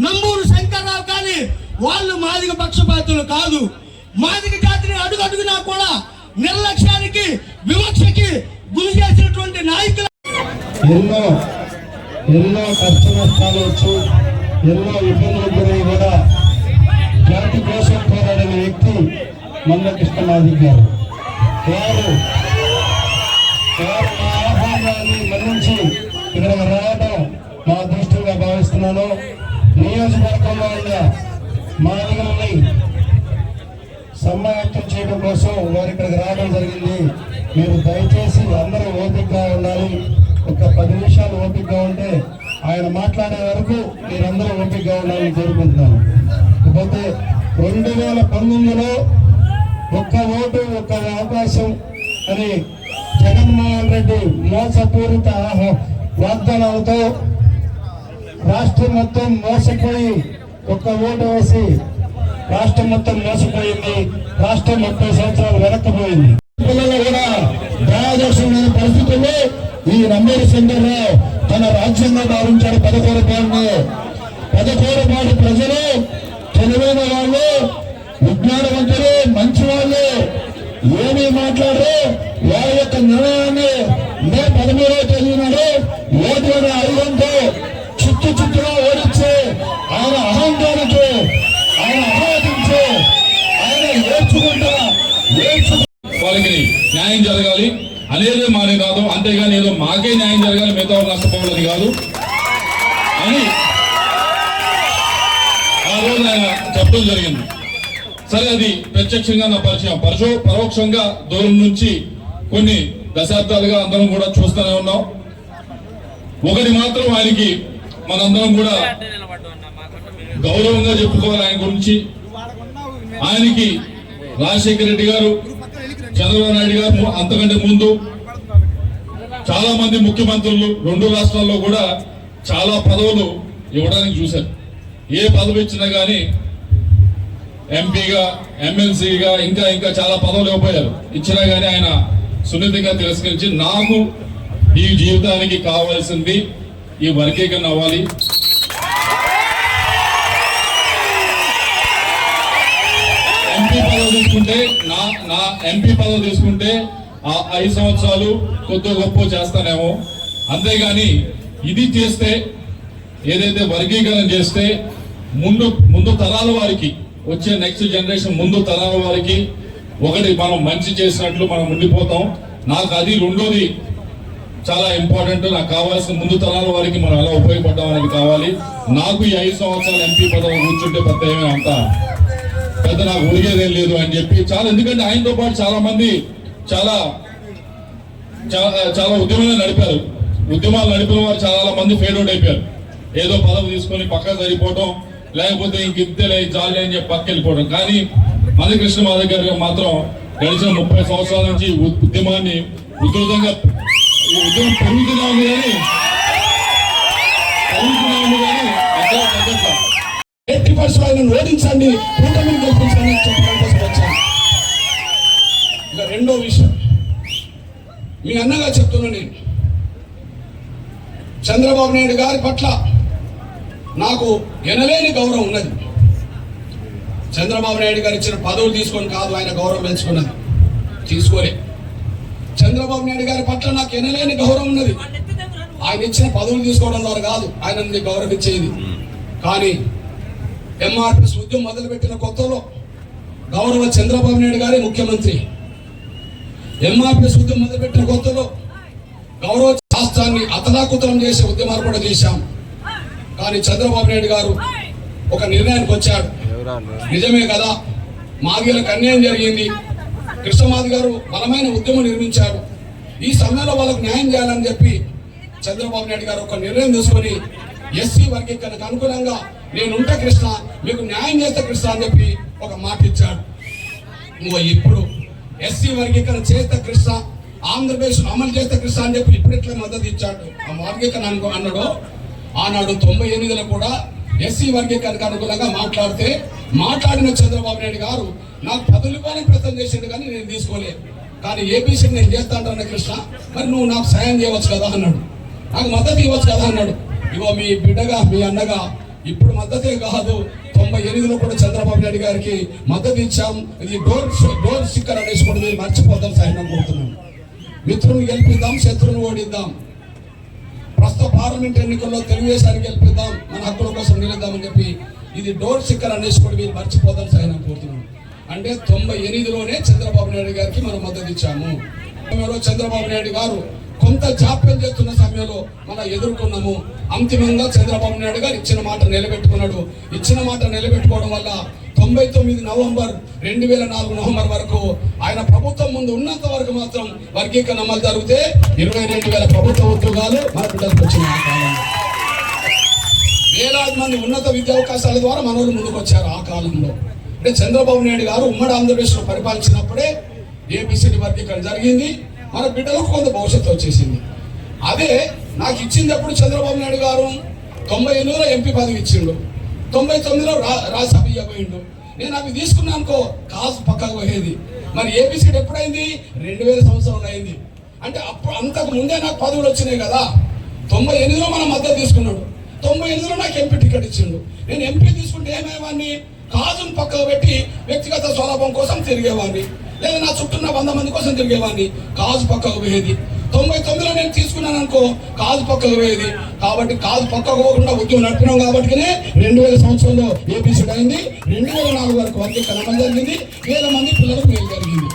నంబూరు శంకర్రావు కానీ వాళ్ళు మాదిగ పక్షపాతులు కాదు. మాదిగ జాతిని అడుగడుగునా కూడా నిర్లక్ష్యానికి వివక్షకి గురి చేసినటువంటి నాయకులు ఎన్నో కష్ట నష్టాలు వచ్చు, ఎన్నో ఇబ్బందులు గురై కూడా జాతి కోసం పోరాడిన వ్యక్తి మందకృష్ణ మాదిగ గారు. వారు మా ఆహ్వానాన్ని మన్నించి ఇక్కడ రావడం మా అదృష్టంగా భావిస్తున్నాను. నియోజకవర్గంలో ఉన్న మాదిగల్ని సమాయత్తం చేయడం కోసం వారు ఇక్కడికి రావడం జరిగింది. మీరు దయచేసి అందరూ ఓపికగా ఉండాలి. ఒక 10 నిమిషాలు ఓపికగా ఉంటే ఆయన మాట్లాడే వరకు మీరందరూ ఓపికగా ఉండాలని కోరుకుంటున్నాను. ఇకపోతే 2019లో ఒక్క ఓటు ఒక్క అవకాశం అని జగన్మోహన్ రెడ్డి మోసపూరిత వాగ్దానాలతో రాష్ట్రం మొత్తం మోసపోయి ఒక్క ఓటు వేసి రాష్ట్రం మొత్తం మోసపోయింది. రాష్ట్రం 30 సంవత్సరాలు వెనక్కిపోయింది. పిల్లలు కూడా దయాదర్శనమైన పరిస్థితుల్లో ఈ నంబూరు శంకర్రావు తన రాజ్యంగా భావించాడు. 11 కోట్ల ప్రజలు తెలివైన వాళ్ళు, విజ్ఞానవంతులు, మంచి వాళ్ళు ఏమీ మాట్లాడరు. వారి యొక్క నిర్ణయాన్ని మే 13వ తేదీ నాడు ఓటు అనే ఆయుధంతో చిత్తుగా ఓడించి ఆయన అహంకారానికి ఆయన ఆరాధించి ఆయన వాళ్ళకి న్యాయం జరగాలి అనేది మా నినాదం. అంతేగాని ఏదో మాకే న్యాయం జరగాలి మిగతా నష్టపోవాలని కాదు అని ఆ రోజు ఆయన చెప్పడం జరిగింది. సరే, అది ప్రత్యక్షంగా నా పరిచయం, పరోక్షంగా దూరం నుంచి కొన్ని దశాబ్దాలుగా అందరం కూడా చూస్తూనే ఉన్నాం. ఒకటి మాత్రం ఆయనకి మనందరం కూడా గౌరవంగా చెప్పుకోవాలి. ఆయన గురించి ఆయనకి రాజశేఖర రెడ్డి గారు, చంద్రబాబు నాయుడు గారు, అంతకంటే ముందు చాలా మంది ముఖ్యమంత్రులు 2 రాష్ట్రాల్లో కూడా చాలా పదవులు ఇవ్వడానికి చూశారు. ఏ పదవి ఇచ్చినా కానీ ఎంపీగా, ఎమ్మెల్సీగా ఇంకా చాలా పదవులు ఇవ్వబోయారు. ఇచ్చినా కానీ ఆయన సున్నితంగా తిరస్కరించి నాకు ఈ జీవితానికి కావాల్సింది ఈ వర్గీకరణ అవ్వాలి, ఎంపీ పదవి తీసుకుంటే నా ఎంపీ పదవి తీసుకుంటే ఆ 5 సంవత్సరాలు కొద్ది గొప్ప చేస్తానేమో, అంతేగాని ఇది చేస్తే ఏదైతే వర్గీకరణ చేస్తే ముందు తరాల వారికి, వచ్చే నెక్స్ట్ జనరేషన్ ముందు తరాల వారికి ఒకటి మనం మంచి చేసినట్లు మనం ఉండిపోతాం. నాకు అది రెండోది చాలా ఇంపార్టెంట్. నాకు కావాల్సిన ముందు తరాల వారికి మనం ఎలా ఉపయోగపడ్డాం అనేది కావాలి. నాకు ఈ 5 సంవత్సరాలు ఎంపీ పదవి కూర్చుంటే పెద్ద నాకు ఒరిగేదేం లేదు అని చెప్పి చాలా, ఎందుకంటే ఆయనతో పాటు చాలా మంది చాలా ఉద్యమాలు నడిపారు. ఉద్యమాలు నడిపిన వారు చాలా మంది ఫేడ్ అవుట్ అయిపోయారు. ఏదో పదవి తీసుకొని పక్కన సరిపోవటం, లేకపోతే ఇంకింతేలే జాలి అని చెప్పి పక్క వెళ్ళిపోవడం. కానీ మందకృష్ణ మాదిగ గారు మాత్రం గడిచిన 30 సంవత్సరాల నుంచి ఉద్యమాన్ని ఉధృతంగా ఉద్యమం పెరుగుతున్నా ఉంది కానీ ఓడించండి, కూటమిని గెలిపించండి చెప్పడం కోసం వచ్చాను. ఇక రెండో విషయం మీ అన్నగా చెప్తున్నా, నేను చంద్రబాబు నాయుడు గారి పట్ల నాకు ఎనలేని గౌరవం ఉన్నది. చంద్రబాబు నాయుడు గారు ఇచ్చిన పదవులు తీసుకొని కాదు ఆయన గౌరవం పెంచుకున్నది, తీసుకోలే. చంద్రబాబు నాయుడు గారి పట్ల నాకు ఎనలేని గౌరవం ఉన్నది. ఆయన ఇచ్చిన పదవులు తీసుకోవడం ద్వారా కాదు ఆయన గౌరవించేది. కానీ ఎంఆర్పిఎస్ ఉద్యమం మొదలుపెట్టిన కొత్తలో గౌరవ చంద్రబాబు నాయుడు గారే ముఖ్యమంత్రి. ఎంఆర్పిఎస్ ఉద్యమం మొదలుపెట్టిన కొత్తలో గౌరవ రాష్ట్రాన్ని అతలాకుతలం చేసే ఉద్యమాలు కూడా చేశాం. కానీ చంద్రబాబు నాయుడు గారు ఒక నిర్ణయానికి వచ్చాడు. నిజమే కదా, మాదిగలకు అన్యాయం జరిగింది. కృష్ణమాది గారు బలమైన ఉద్యమం నిర్మించారు. ఈ సమయంలో వాళ్ళకు న్యాయం చేయాలని చెప్పి చంద్రబాబు నాయుడు గారు ఒక నిర్ణయం తీసుకొని ఎస్సీ వర్గీకరణకు అనుగుణంగా నేనుంటే కృష్ణ, మీకు న్యాయం చేస్తే కృష్ణ అని చెప్పి ఒక మాట ఇచ్చాడు. ఇప్పుడు ఎస్సీ వర్గీకరణ చేస్తే కృష్ణ, ఆంధ్రప్రదేశ్ అమలు చేస్తే కృష్ణ అని చెప్పి ఇప్పుడు ఎట్లా మద్దతు ఇచ్చాడు. ఆ వర్గీకరణ అన్నాడు. ఆనాడు 98లో కూడా ఎస్సీ వర్గీకరణకు అనుగుణంగా మాట్లాడిన చంద్రబాబు నాయుడు గారు నాకు పదవులు ఇవ్వాలని ప్రయత్నం చేసిండు, కానీ నేను తీసుకోలేదు. కానీ ఏబీసీ నేను చేస్తా అంటాను కృష్ణ, మరి నువ్వు నాకు సాయం చేయవచ్చు కదా అన్నాడు, నాకు మద్దతు ఇవ్వచ్చు కదా అన్నాడు. ఇగో మీ బిడ్డగా, మీ అన్నగా ఇప్పుడు మద్దతే కాదు, 98లో కూడా చంద్రబాబు నాయుడు గారికి మద్దతు ఇచ్చాం. ఇది డోర్ స్టిక్కర్ అనేసి కూడా మీరు మర్చిపోతాం సహనం కోరుతున్నాం. మిత్రులను గెలిపిద్దాం, శత్రువును ఓడిద్దాం. ప్రస్తుత పార్లమెంట్ ఎన్నికల్లో తెలుగుదేశాన్ని గెలిపిద్దాం, మన హక్కుల కోసం నిలద్దామని చెప్పి ఇది డోర్ స్టిక్కర్ అనేసి కూడా మీరు మర్చిపోతాం సహనం కోరుతున్నాం. అంటే 98లోనే చంద్రబాబు నాయుడు గారికి మనం మద్దతు ఇచ్చాము. చంద్రబాబు నాయుడు గారు కొంత జాప్యం చేస్తున్న సమయంలో మనం ఎదుర్కొన్నాము. అంతిమంగా చంద్రబాబు నాయుడు గారు ఇచ్చిన మాట నిలబెట్టుకున్నాడు. ఇచ్చిన మాట నిలబెట్టుకోవడం వల్ల 99 నవంబర్ 2004 నవంబర్ వరకు ఆయన ప్రభుత్వం ముందు ఉన్నంత వరకు మాత్రం వర్గీకరణ అమలు జరిగితే 22,000 ప్రభుత్వ ఉద్యోగాలు మన బిడ్డలకు వచ్చిన ఆ కాలంలో. వేలాది మంది ఉన్నత విద్యా అవకాశాల ద్వారా మనోళ్ళు ముందుకు వచ్చారు ఆ కాలంలో. అంటే చంద్రబాబు నాయుడు గారు ఉమ్మడి ఆంధ్రప్రదేశ్లో పరిపాలించినప్పుడే ఏబిసిడి వర్గీకరణ జరిగింది. మన బిడ్డలకు కొంత భవిష్యత్తు వచ్చేసింది. అదే నాకు ఇచ్చినప్పుడు చంద్రబాబు నాయుడు గారు 98లో ఎంపీ పదవి ఇచ్చిండు, 99లో రాజ్యసభ ఇవ్వబోయిండు. నేను అవి తీసుకున్నానుకో కాసు పక్కకు పోయేది. మరి ఏబిసిడి ఎప్పుడైంది? 2000 సంవత్సరంలో అయింది. అంటే అప్పుడు అంతకు ముందే నాకు పదవులు వచ్చినాయి కదా. 98లో మనం మద్దతు తీసుకున్నాడు, 98లో నాకు ఎంపీ టికెట్ ఇచ్చిండు. నేను ఎంపీ తీసుకుంటే ఏమయ్యేవాడిని? కాజును పక్కకు పెట్టి వ్యక్తిగత స్వలాభం కోసం తిరిగేవాడిని, లేదా నా చుట్టూ 100 మంది కోసం తిరిగేవాడిని. కాజు పక్కకు పోయేది. 99లో నేను తీసుకున్నాను అనుకో కాజు పక్కకు పోయేది. కాబట్టి కాజు పక్కకు పోకుండా ఉద్యోగం నడిపినాం కాబట్టి 2000 సంవత్సరంలో ఏబిసిడి అయింది. 2004 వరకు వర్గీకరణ జరిగింది. 1000 మంది పిల్లలకు మేలు జరిగింది.